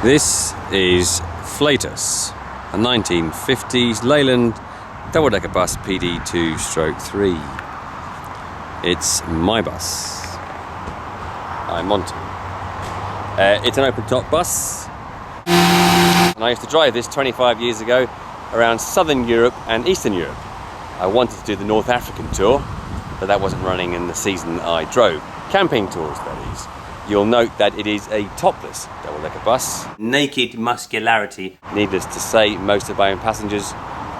This is Flatus, a 1950s Leyland double-decker bus PD2/3. It's my bus. I'm Monty. It's an open-top bus, and I used to drive this 25 years ago around Southern Europe and Eastern Europe. I wanted to do the North African tour, but that wasn't running in the season I drove. Camping tours, that is. You'll note that it is a topless double-decker bus. Naked muscularity. Needless to say, most of my own passengers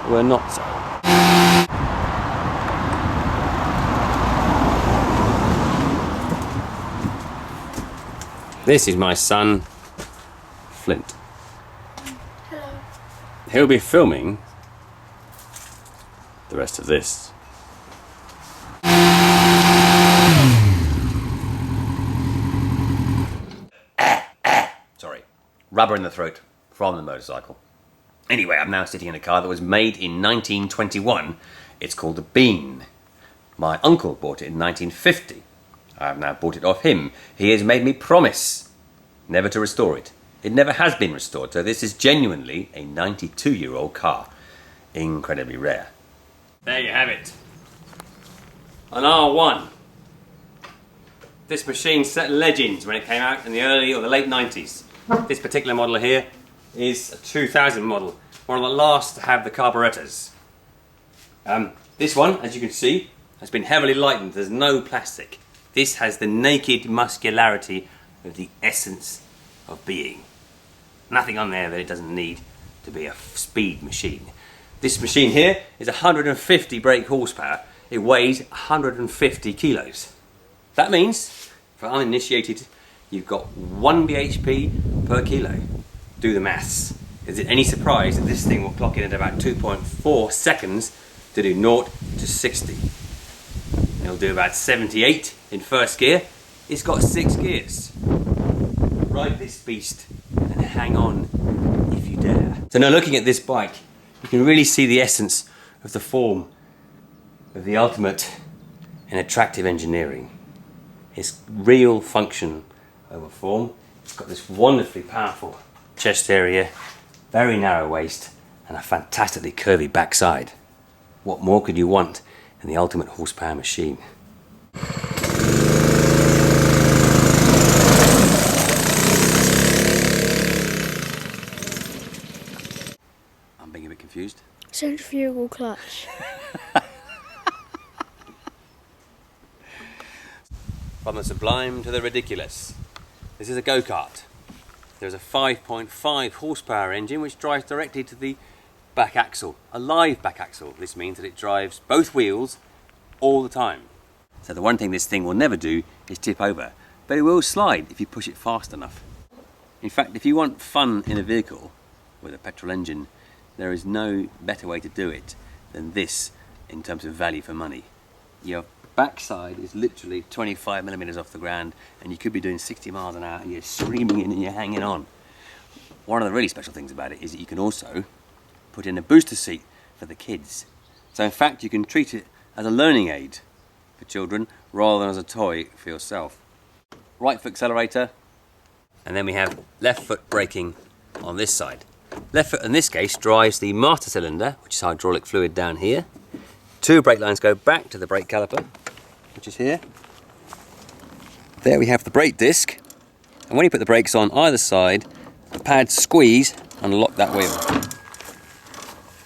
were not so. This is my son, Flint. Hello. He'll be filming the rest of this. Sorry, rubber in the throat from the motorcycle. Anyway, I'm now sitting in a car that was made in 1921. It's called a Bean. My uncle bought it in 1950. I have now bought it off him. He has made me promise never to restore it. It never has been restored, so this is genuinely a 92-year-old car. Incredibly rare. There you have it. An R1. This machine set legends when it came out in the early or the late 90s. This particular model here is a 2000 model, one of the last to have the carburetors. This one, as you can see, has been heavily lightened. There's no plastic. This has the naked muscularity of the essence of being. Nothing on there that it doesn't need to be a speed machine. This machine here is 150 brake horsepower. It weighs 150 kilos. That means, for uninitiated, you've got 1 bhp per kilo. Do the maths. Is it any surprise that this thing will clock in at about 2.4 seconds to do 0 to 60? It'll do about 78 in first gear. It's got 6 gears. Ride this beast and hang on if you dare. So now looking at this bike, you can really see the essence of the form of the ultimate in attractive engineering. Its real function over form. It's got this wonderfully powerful chest area, very narrow waist, and a fantastically curvy backside. What more could you want in the ultimate horsepower machine? I'm being a bit confused. Centrifugal clutch. From the sublime to the ridiculous. This is a go-kart. There's a 5.5 horsepower engine which drives directly to the back axle, a live back axle. This means that it drives both wheels all the time. So the one thing this thing will never do is tip over, but it will slide if you push it fast enough. In fact, if you want fun in a vehicle with a petrol engine, there is no better way to do it than this in terms of value for money. Your backside is literally 25 millimeters off the ground, and you could be doing 60 miles an hour and you're screaming in and you're hanging on. One of the really special things about it is that you can also put in a booster seat for the kids. So in fact you can treat it as a learning aid for children rather than as a toy for yourself. Right foot accelerator, and then we have left foot braking on this side. Left foot in this case drives the master cylinder, which is hydraulic fluid down here. 2 brake lines go back to the brake caliper, which is here. There we have the brake disc, and when you put the brakes on either side, the pads squeeze and lock that wheel.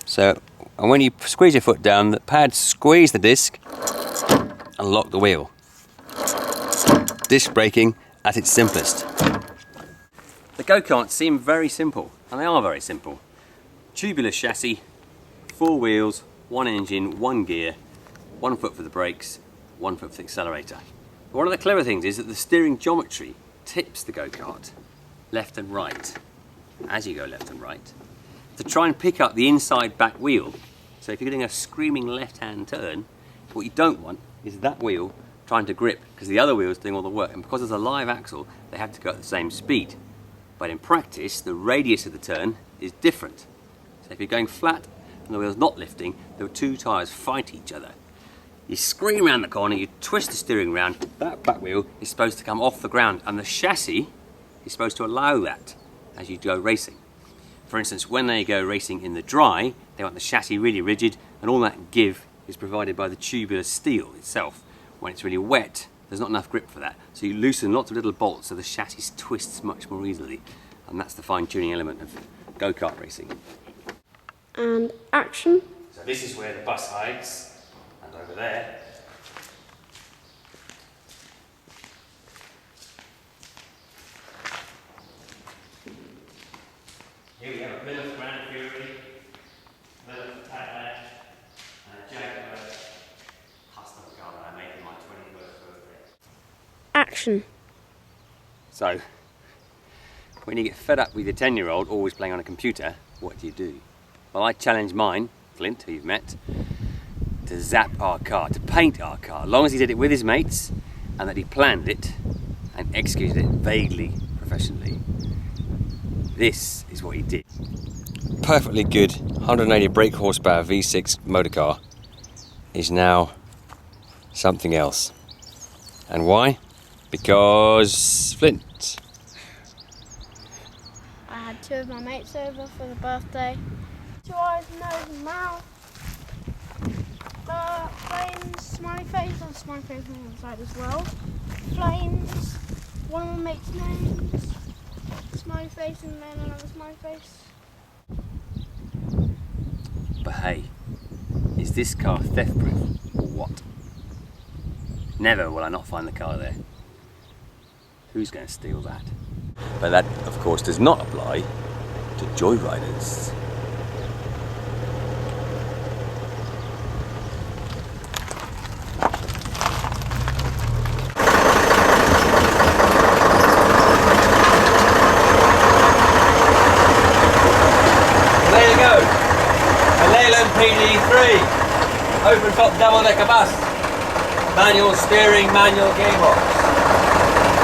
So, and when you squeeze your foot down, the pads squeeze the disc and lock the wheel. Disc braking at its simplest. The go-karts seem very simple, and they are very simple. Tubular chassis, 4 wheels, 1 engine, 1 gear, 1 foot for the brakes, 1 foot for the accelerator. One of the clever things is that the steering geometry tips the go-kart left and right as you go left and right to try and pick up the inside back wheel. So if you're doing a screaming left-hand turn, what you don't want is that wheel trying to grip because the other wheel is doing all the work, and because there's a live axle they have to go at the same speed. But in practice the radius of the turn is different. So if you're going flat and the wheel's not lifting, the 2 tyres fight each other. You scream around the corner, you twist the steering round, that back wheel is supposed to come off the ground, and the chassis is supposed to allow that. as you go racing. For instance, when they go racing in the dry, they want the chassis really rigid, and all that give is provided by the tubular steel itself. When it's really wet, there's not enough grip for that. So you loosen lots of little bolts so the chassis twists much more easily. And that's the fine-tuning element of go-kart racing. And action. So this is where the bus hides, and over there. Here we have a Plymouth Grand Fury, Plymouth Cadillac, and a Jaguar custom car that I made for my 21st birthday. Action. So, when you get fed up with your 10-year-old always playing on a computer, what do? Well, I challenged mine, Flint, who you've met, to zap our car, to paint our car, as long as he did it with his mates, and that he planned it and executed it vaguely, professionally. This is what he did. Perfectly good 180 brake horsepower V6 motor car is now something else. And why? Because Flint. I had two of my mates over for the birthday. 2 eyes, nose and mouth. Flames, smiley face, and smiley face on the side as well. Flames, one of my mates' names. Smiley face and then another smiley face. But hey, is this car theft proof or what? Never will I not find the car there. Who's going to steal that? But that, of course, does not apply to joyriders. There you go, a Leyland PD3, open top double-decker bus, manual steering, manual gearbox,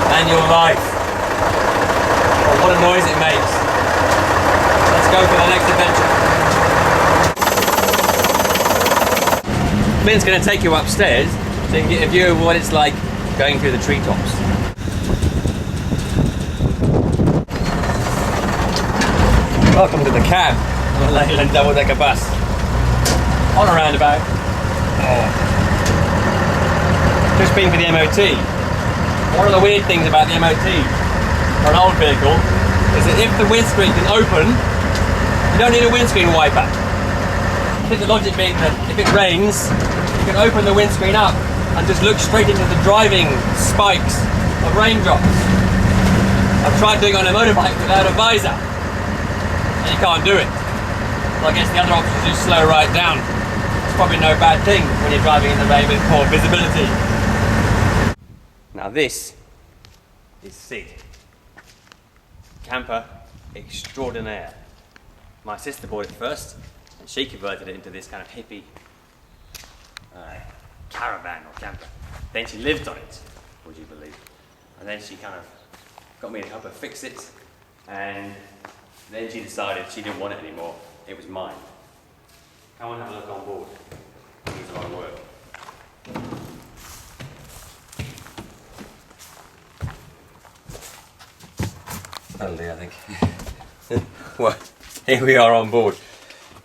manual life. Oh, what a noise it makes. Let's go for the next adventure. Flint's going to take you upstairs so you can get a view of what it's like going through the treetops. Welcome to the cab of a Leyland double-decker bus. On a roundabout. Oh. Just been for the MOT. One of the weird things about the MOT for an old vehicle is that if the windscreen can open, you don't need a windscreen wiper. I think the logic being that if it rains, you can open the windscreen up and just look straight into the driving spikes of raindrops. I've tried doing it on a motorbike without a visor. You can't do it. Well, I guess the other option is just slow right down. It's probably no bad thing when you're driving in the rain with poor visibility. Now this is Sid. Camper extraordinaire. My sister bought it first and she converted it into this kind of hippie caravan or camper. Then she lived on it, would you believe? And then she kind of got me to help her fix it, and then she decided she didn't want it anymore. It was mine. Come and have a look on board. It needs a lot of work. That'll do, I think. Well, here we are on board.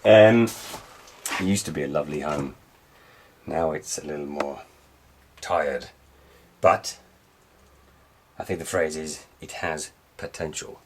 It used to be a lovely home. Now it's a little more tired. But I think the phrase is, it has potential.